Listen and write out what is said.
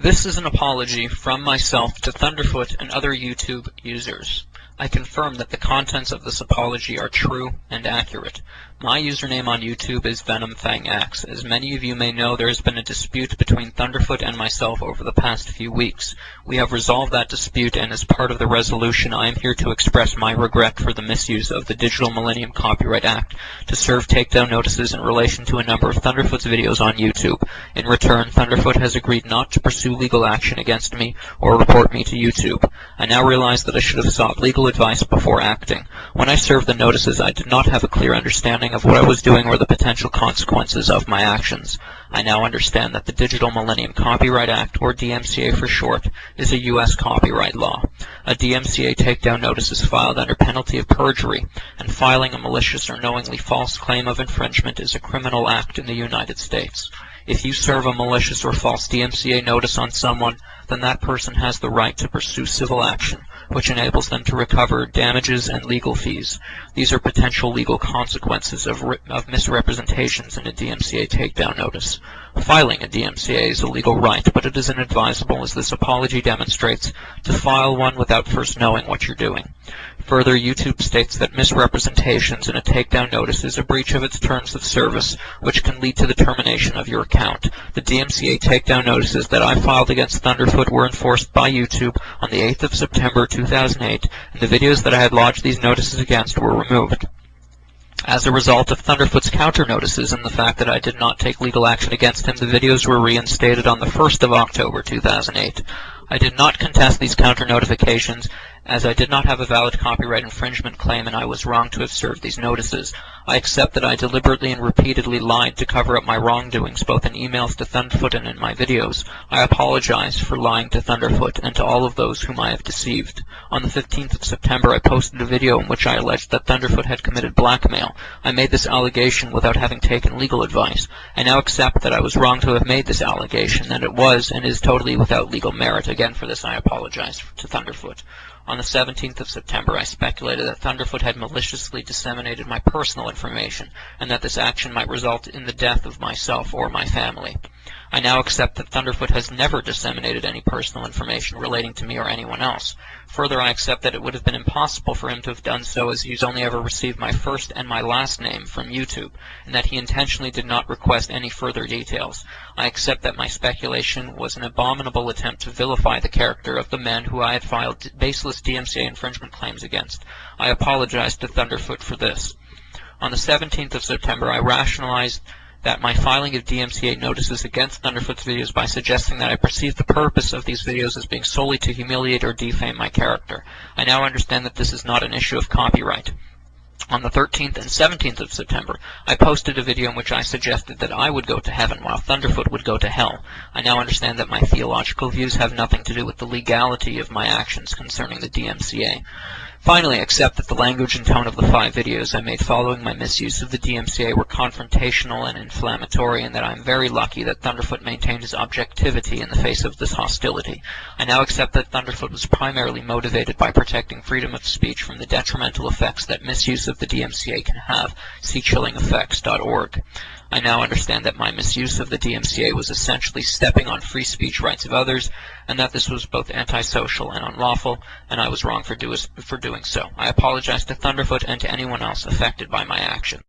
This is an apology from myself to Thunderfoot and other YouTube users. I confirm that the contents of this apology are true and accurate. My username on YouTube is Venomfangx. As many of you may know, there has been a dispute between Thunderfoot and myself over the past few weeks. We have resolved that dispute, and as part of the resolution, I am here to express my regret for the misuse of the Digital Millennium Copyright Act to serve takedown notices in relation to a number of Thunderfoot's videos on YouTube. In return, Thunderfoot has agreed not to pursue legal action against me or report me to YouTube. I now realize that I should have sought legal advice before acting. When I served the notices, I did not have a clear understanding of what I was doing or the potential consequences of my actions. I now understand that the Digital Millennium Copyright Act, or DMCA for short, is a U.S. copyright law. A DMCA takedown notice is filed under penalty of perjury, and filing a malicious or knowingly false claim of infringement is a criminal act in the United States. If you serve a malicious or false DMCA notice on someone, then that person has the right to pursue civil action, which enables them to recover damages and legal fees. These are potential legal consequences of misrepresentations in a DMCA takedown notice. Filing a DMCA is a legal right, but it is inadvisable, as this apology demonstrates, to file one without first knowing what you're doing. Further, YouTube states that misrepresentations in a takedown notice is a breach of its terms of service, which can lead to the termination of your account. The DMCA takedown notices that I filed against Thunderfoot were enforced by YouTube on the 8th of September 2008, and the videos that I had lodged these notices against were removed. As a result of Thunderfoot's counter notices and the fact that I did not take legal action against him, the videos were reinstated on the 1st of October 2008. I did not contest these counter notifications, as I did not have a valid copyright infringement claim and I was wrong to have served these notices. I accept that I deliberately and repeatedly lied to cover up my wrongdoings, both in emails to Thunderfoot and in my videos. I apologize for lying to Thunderfoot and to all of those whom I have deceived. On the 15th of September, I posted a video in which I alleged that Thunderfoot had committed blackmail. I made this allegation without having taken legal advice. I now accept that I was wrong to have made this allegation, and it was and is totally without legal merit. Again, for this I apologize to Thunderfoot. On the 17th of September, I speculated that Thunderfoot had maliciously disseminated my personal information, and that this action might result in the death of myself or my family. I now accept that Thunderfoot has never disseminated any personal information relating to me or anyone else. Further, I accept that it would have been impossible for him to have done so, as he's only ever received my first and my last name from YouTube, and that he intentionally did not request any further details. I accept that my speculation was an abominable attempt to vilify the character of the man who I had filed baseless DMCA infringement claims against. I apologize to Thunderfoot for this. On the 17th of September, I rationalized that my filing of DMCA notices against Thunderfoot's videos by suggesting that I perceived the purpose of these videos as being solely to humiliate or defame my character. I now understand that this is not an issue of copyright. On the 13th and 17th of September, I posted a video in which I suggested that I would go to heaven while Thunderfoot would go to hell. I now understand that my theological views have nothing to do with the legality of my actions concerning the DMCA. Finally, I accept that the language and tone of the 5 videos I made following my misuse of the DMCA were confrontational and inflammatory, and that I am very lucky that Thunderfoot maintained his objectivity in the face of this hostility. I now accept that Thunderfoot was primarily motivated by protecting freedom of speech from the detrimental effects that misuse of the DMCA can have. See chillingeffects.org. I now understand that my misuse of the DMCA was essentially stepping on free speech rights of others, and that this was both antisocial and unlawful, and I was wrong for doing so. I apologize to Thunderfoot and to anyone else affected by my action.